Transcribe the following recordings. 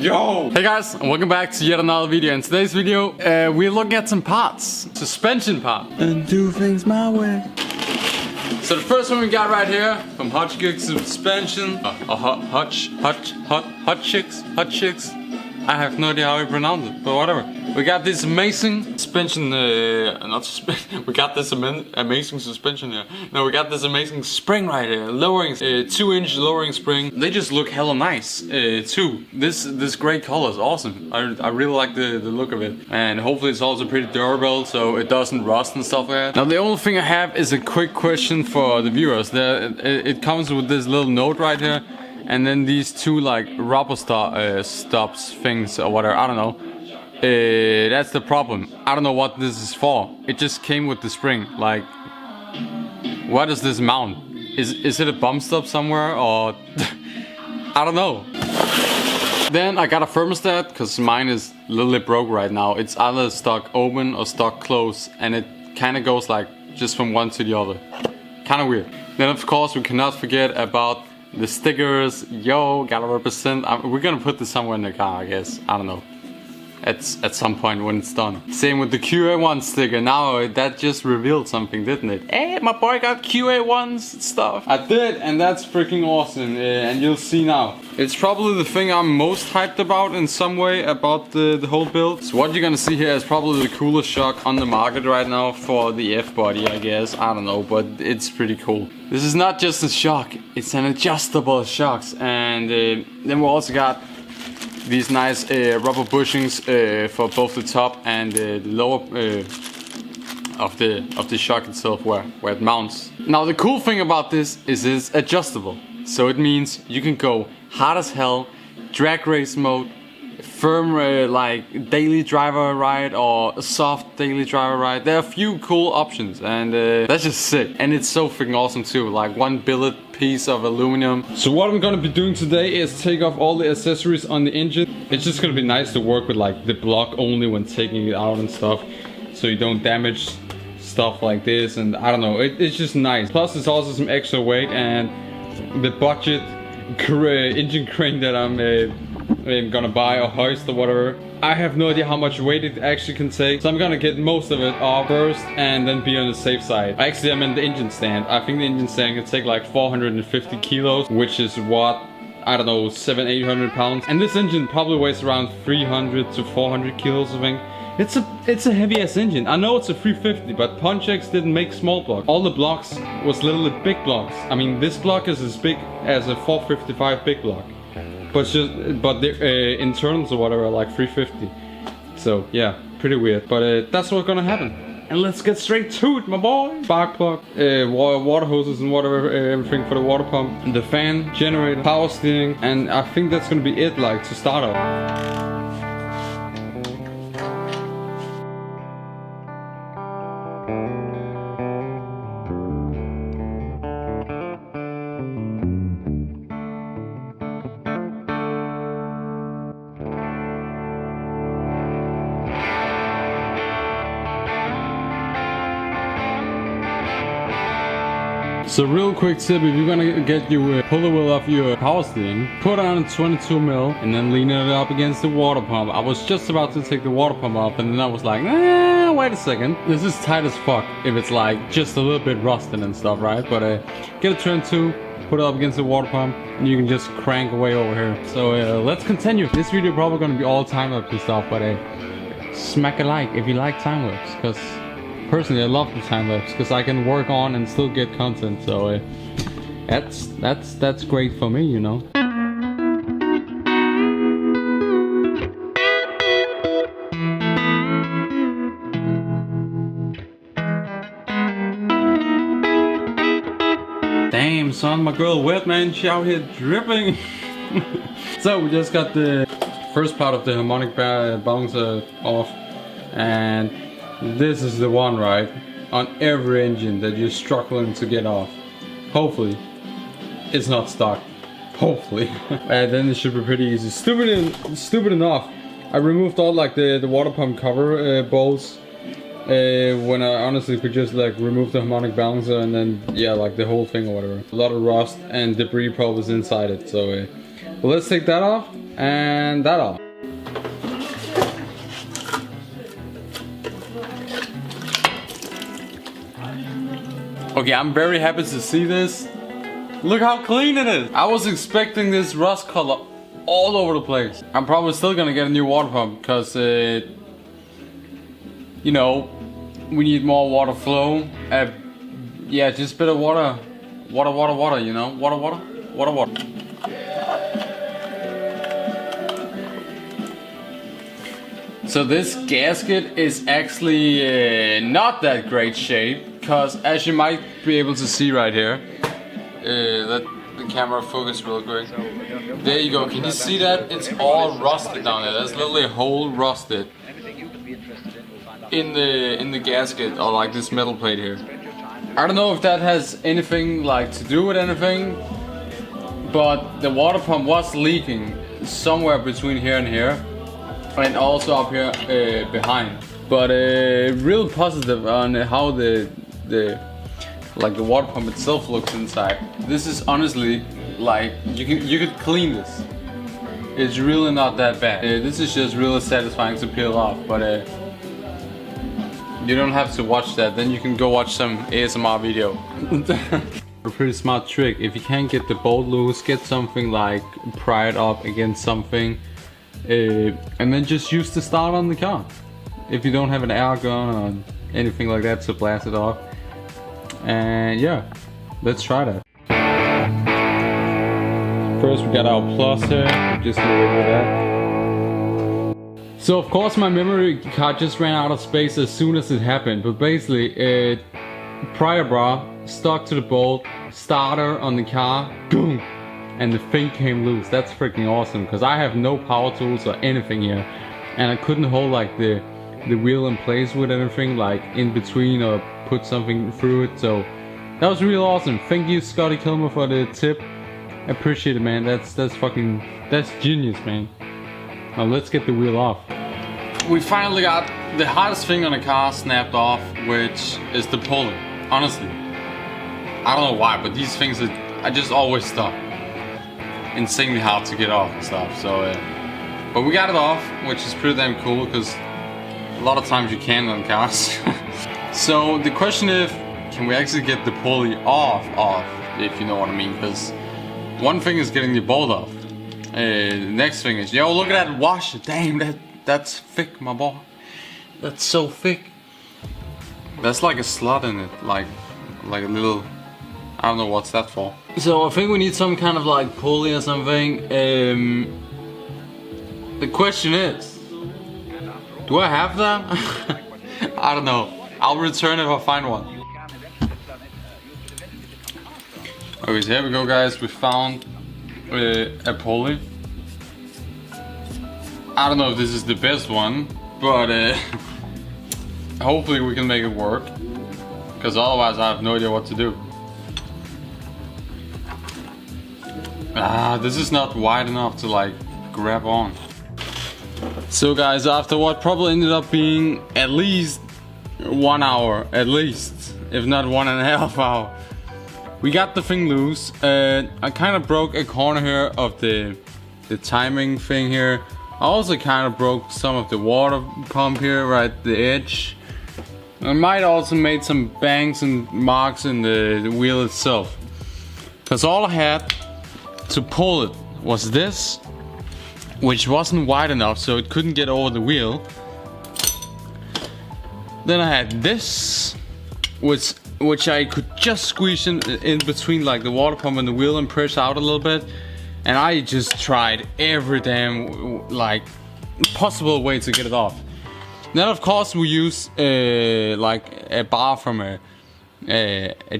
Yo! Hey guys, and welcome back to yet another video. In today's video, we're looking at some parts. Suspension part. And do things my way. So the first one we got right here from Hot Chicks Suspension. Hot Chicks. I have no idea how you pronounce it, but whatever. We got this amazing suspension, we got this amazing suspension here. No, we got this amazing spring right here. Lowering, 2-inch lowering spring. They just look hella nice, too. This gray color is awesome. I really like the look of it. And hopefully it's also pretty durable, so it doesn't rust and stuff like that. Now the only thing I have is a quick question for the viewers. It comes with this little note right here. And then these two like rubber stops things or whatever, I don't know. That's the problem. I don't know what this is for. It just came with the spring. Like, what is this mount? Is it a bump stop somewhere or I don't know. Then I got a thermostat because mine is a little bit broke right now. It's either stuck open or stuck closed, and it kind of goes like just from one to the other. Kind of weird. Then of course we cannot forget about the stickers. Yo, gotta represent. We're gonna put this somewhere in the car, I guess. I don't know. At some point when it's done. Same with the QA1 sticker. Now that just revealed something, didn't it? Hey, my boy got QA1's stuff. I did, and that's freaking awesome. And you'll see now. It's probably the thing I'm most hyped about in some way about the whole build. So what you're gonna see here is probably the coolest shock on the market right now for the F-body, I guess. I don't know, but it's pretty cool. This is not just a shock, it's an adjustable shocks. And then we also got these nice rubber bushings for both the top and the lower of the shock itself where it mounts. Now the cool thing about this is it's adjustable. So it means you can go hard as hell, drag race mode, firm like daily driver ride or a soft daily driver ride. There are a few cool options, and that's just sick. And it's so freaking awesome too, like one billet piece of aluminum. So what I'm gonna be doing today is take off all the accessories on the engine. It's just gonna be nice to work with like the block only when taking it out and stuff, so you don't damage stuff like this. And I don't know, it's just nice. Plus it's also some extra weight, and the budget engine crane that I'm gonna buy or hoist or whatever, I have no idea how much weight it actually can take, so I'm gonna get most of it off first and then be on the safe side. Actually, I'm in the engine stand. I think the engine stand can take like 450 kilos, which is what, I don't know, 700-800 pounds. And this engine probably weighs around 300 to 400 kilos, I think. It's a heavy ass engine. I know it's a 350, but Pontiacs didn't make small blocks. All the blocks was little big blocks. I mean, this block is as big as a 455 big block. But the internals or whatever are like 350. So yeah, pretty weird. But that's what's gonna happen. And let's get straight to it, my boy. Spark plug, water hoses and whatever, everything for the water pump, the fan, generator, power steering, and I think that's gonna be it, like, to start off. So real quick tip, if you're gonna get your puller wheel off your power steering, put on a 22 mil and then lean it up against the water pump. I was just about to take the water pump off, and then I was like, wait a second. This is tight as fuck if it's like just a little bit rusted and stuff, right? But get a 22, put it up against the water pump, and you can just crank away over here. So let's continue. This video probably gonna be all time lapse and stuff, but smack a like if you like time lapse, because personally I love the time lapse because I can work on and still get content. So that's great for me, you know. Damn son, my girl wet, man. She out here dripping. So we just got the first part of the harmonic balancer off, and this is the one, right, on every engine that you're struggling to get off. Hopefully it's not stuck, hopefully. And then it should be pretty easy. Stupid enough, I removed all like the water pump cover bolts when I honestly could just like remove the harmonic balancer and then yeah, like the whole thing or whatever. A lot of rust and debris probably was inside it, so well, let's take that off And that all. Okay, I'm very happy to see this. Look how clean it is. I was expecting this rust color all over the place. I'm probably still gonna get a new water pump because, you know, we need more water flow. Yeah, just a bit of water. Water, you know? Water. So this gasket is actually not that great shape, because as you might be able to see right here, let the camera focus real quick. There you go, can you see that? It's all rusted down there. There's literally a hole rusted in the gasket, or like this metal plate here. I don't know if that has anything like to do with anything, but the water pump was leaking somewhere between here and here. And also up here behind, but real positive on how the water pump itself looks inside. This is honestly like you could clean this. It's really not that bad. This is just really satisfying to peel off, but you don't have to watch that. Then you can go watch some ASMR video. A pretty smart trick. If you can't get the bolt loose, get something like pried up against something. And then just use the starter on the car. If you don't have an air gun or anything like that to blast it off. And yeah, let's try that. First we got our plus here, just a little bit of that. So of course my memory card just ran out of space as soon as it happened. But basically, prior bra stuck to the bolt, starter on the car, boom! And the thing came loose. That's freaking awesome, because I have no power tools or anything here, and I couldn't hold like the wheel in place with anything like in between or put something through it. So that was real awesome. Thank you, Scotty Kilmer, for the tip. I appreciate it, man. That's genius, man. Now let's get the wheel off. We finally got the hardest thing on the car snapped off, which is the pulley. Honestly, I don't know why, but these things I just always stop. Insanely hard to get off and stuff. So, but we got it off, which is pretty damn cool, because a lot of times you can't on cars. So the question is, can we actually get the pulley off, if you know what I mean? Because one thing is getting the bolt off. The next thing is, yo, look at that washer. Damn, that's thick, my boy. That's so thick. That's like a slot in it, like a little. I don't know what's that for. So I think we need some kind of like pulley or something. The question is, do I have that? I don't know. I'll return if I find one. Okay, so here we go, guys. We found a pulley. I don't know if this is the best one, but hopefully we can make it work. Because otherwise I have no idea what to do. This is not wide enough to like grab on. So guys, after what probably ended up being at least 1 hour, at least, if not 1.5 hours, we got the thing loose. I kind of broke a corner here of the timing thing here. I also kind of broke some of the water pump here right at the edge. I might also made some bangs and marks in the wheel itself. Because all I had to pull it was this, which wasn't wide enough so it couldn't get over the wheel. Then I had this, which I could just squeeze in between like the water pump and the wheel and press out a little bit. And I just tried every damn like possible way to get it off. Then of course we use like a bar from a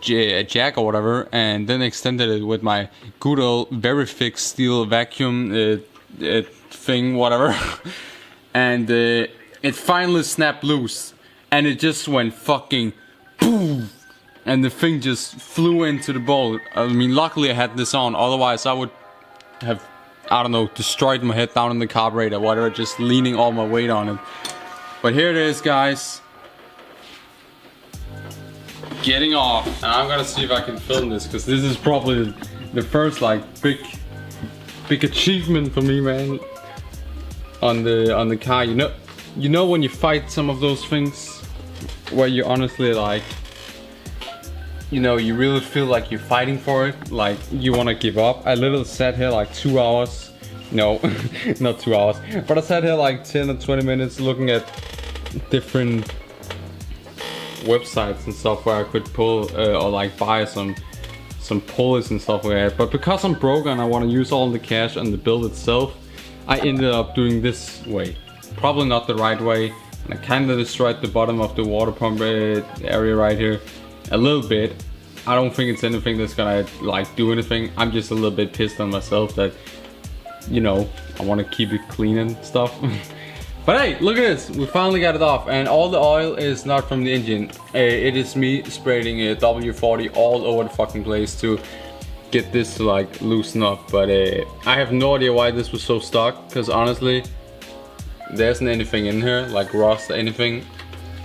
jack or whatever, and then extended it with my good old very thick steel vacuum thing, whatever. And it finally snapped loose, and it just went fucking boom, and the thing just flew into the bolt. I mean, luckily I had this on, otherwise I would have, I don't know, destroyed my head down in the carburetor, whatever, just leaning all my weight on it. But here it is, guys. Getting off, and I'm gonna see if I can film this, because this is probably the first like big big achievement for me, man. On the car, you know when you fight some of those things where you honestly like, you know, you really feel like you're fighting for it, like you want to give up. I literally sat here like 2 hours, no, not 2 hours, but I sat here like 10 or 20 minutes looking at different websites and stuff where I could pull or like buy some pulleys and stuff like that. But because I'm broke and I want to use all the cash on the build itself, I ended up doing this way. Probably not the right way, and I kind of destroyed the bottom of the water pump area right here a little bit. I don't think it's anything that's gonna like do anything. I'm just a little bit pissed on myself that, you know, I want to keep it clean and stuff. But hey, look at this, we finally got it off, and all the oil is not from the engine. It is me spraying W40 all over the fucking place to get this to like loosen up. But I have no idea why this was so stuck, because honestly, there isn't anything in here, like rust or anything.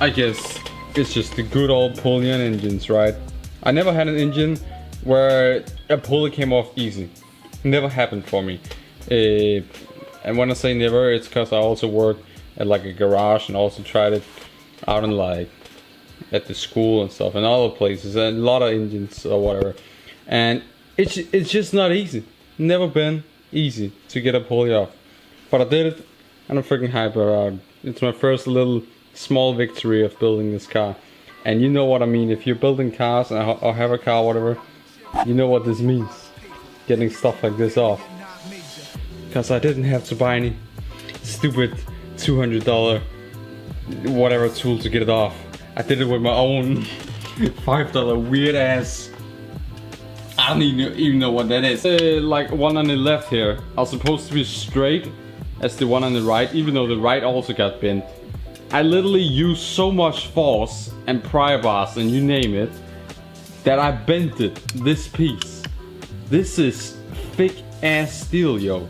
I guess it's just the good old pulley engines, right? I never had an engine where a pulley came off easy. Never happened for me. And when I say never, it's because I also work at like a garage and also tried it out in like at the school and stuff and other places and a lot of engines or whatever. And it's just not easy. Never been easy to get a pulley off. But I did it, and I'm freaking hyper about it. It's my first little small victory of building this car. And you know what I mean, if you're building cars or have a car, whatever, you know what this means. Getting stuff like this off. Because I didn't have to buy any stupid $200 whatever tool to get it off. I did it with my own $5 weird ass, I don't even know what that is. Like one on the left here are supposed to be straight as the one on the right, even though the right also got bent. I literally used so much force and pry bars and you name it that I bent it, this piece. This is thick ass steel, yo.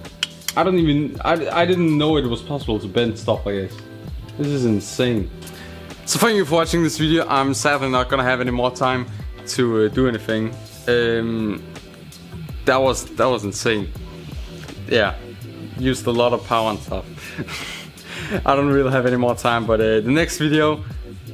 I didn't know it was possible to bend stuff like this. This is insane. So thank you for watching this video. I'm sadly not gonna have any more time to do anything. That was insane. Yeah, used a lot of power and stuff. I don't really have any more time, but the next video,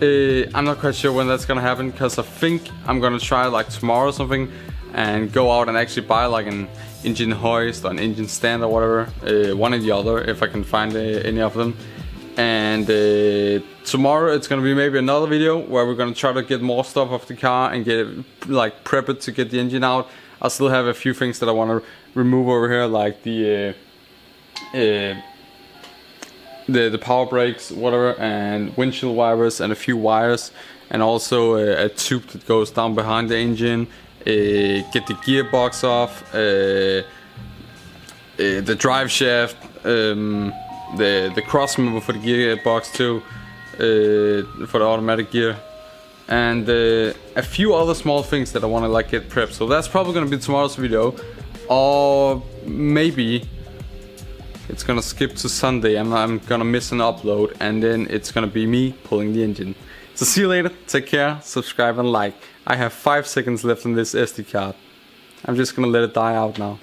I'm not quite sure when that's gonna happen, because I think I'm gonna try like tomorrow or something and go out and actually buy like an engine hoist or an engine stand or whatever, one or the other, if I can find any of them. And tomorrow it's gonna be maybe another video where we're gonna try to get more stuff off the car and get it like prep it to get the engine out. I still have a few things that I want to remove over here, like the power brakes, whatever, and windshield wipers and a few wires, and also a tube that goes down behind the engine. Get the gearbox off, the drive shaft, the cross member for the gearbox too, for the automatic gear, and a few other small things that I want to like get prepped. So that's probably gonna be tomorrow's video, or maybe it's gonna skip to Sunday and I'm gonna miss an upload, and then it's gonna be me pulling the engine. So see you later, take care, subscribe and like. I have 5 seconds left on this SD card. I'm just gonna let it die out now.